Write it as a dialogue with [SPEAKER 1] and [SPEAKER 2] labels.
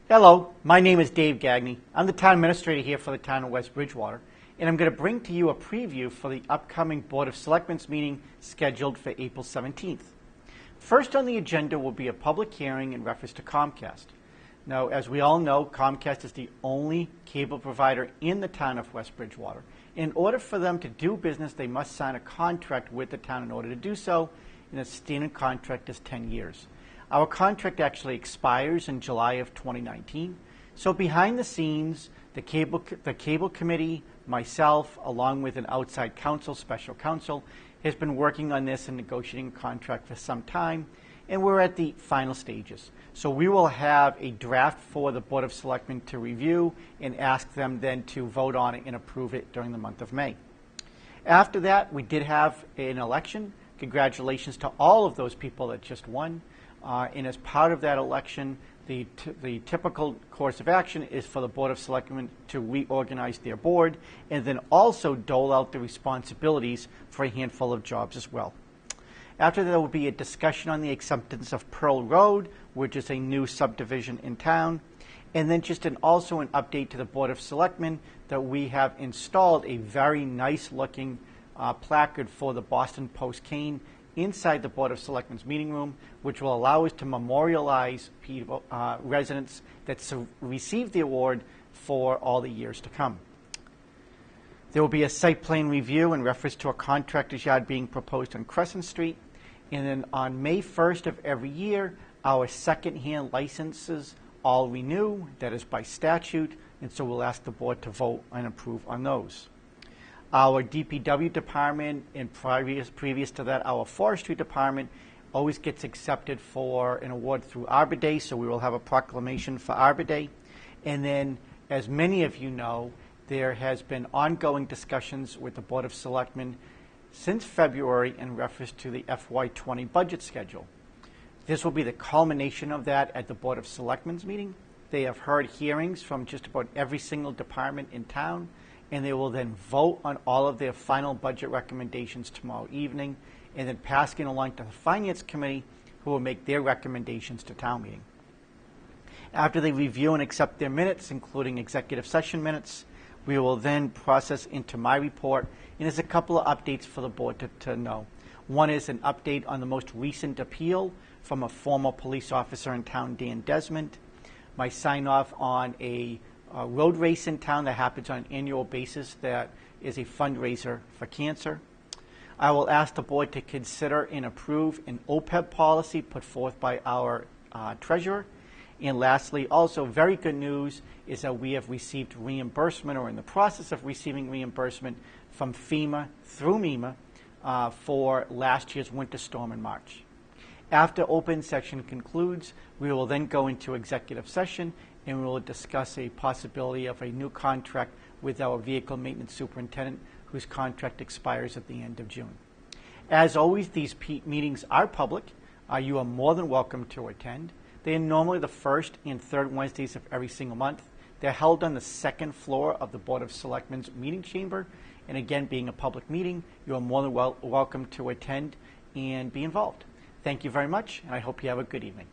[SPEAKER 1] Hello, my name is Dave Gagne. I'm the town administrator here for the town of West Bridgewater, and I'm going to bring to you a preview for the upcoming Board of Selectmen's meeting scheduled for April 17th. First on the agenda will be a public hearing in reference to Comcast. Now, as we all know, Comcast is the only cable provider in the town of West Bridgewater. In order for them to do business, they must sign a contract with the town in order to do so, and the standard contract is 10 years. Our contract actually expires in July of 2019. So behind the scenes, the cable committee, myself, along with an outside counsel, special counsel, has been working on this and negotiating a contract for some time, and we're at the final stages. So we will have a draft for the Board of Selectmen to review and ask them then to vote on it and approve it during the month of May. After that, we did have an election. Congratulations to all of those people that just won. And as part of that election, the typical course of action is for the Board of Selectmen to reorganize their board and then also dole out the responsibilities for a handful of jobs as well. After that, there will be a discussion on the acceptance of Pearl Road, which is a new subdivision in town, and then just also an update to the Board of Selectmen that we have installed a very nice looking placard for the Boston Post-Cane inside the Board of Selectmen's meeting room, which will allow us to memorialize people, residents that received the award for all the years to come. There will be a site plan review in reference to a contractor's yard being proposed on Crescent Street. And then on May 1st of every year, our second-hand licenses all renew. That is by statute, and so we'll ask the board to vote and approve on those. Our DPW department, and previous to that, our forestry department always gets accepted for an award through Arbor Day, so we will have a proclamation for Arbor Day. And then, as many of you know, there has been ongoing discussions with the Board of Selectmen since February in reference to the FY20 budget schedule. This will be the culmination of that at the Board of Selectmen's meeting. They have heard hearings from just about every single department in town, and they will then vote on all of their final budget recommendations tomorrow evening, and then pass it along to the Finance Committee, who will make their recommendations to town meeting. After they review and accept their minutes, including executive session minutes, we will then process into my report, and there's a couple of updates for the board to know. One is an update on the most recent appeal from a former police officer in town, Dan Desmond. My sign off on a road race in town that happens on an annual basis that is a fundraiser for cancer. I will ask the board to consider and approve an OPEB policy put forth by our treasurer. And lastly, also very good news is that we have received reimbursement, or in the process of receiving reimbursement from FEMA through MEMA for last year's winter storm in March. After open session concludes, we will then go into executive session and we will discuss a possibility of a new contract with our vehicle maintenance superintendent, whose contract expires at the end of June. As always, these meetings are public. You are more than welcome to attend. They are normally the first and third Wednesdays of every single month. They're held on the second floor of the Board of Selectmen's meeting chamber. And again, being a public meeting, you are more than welcome to attend and be involved. Thank you very much, and I hope you have a good evening.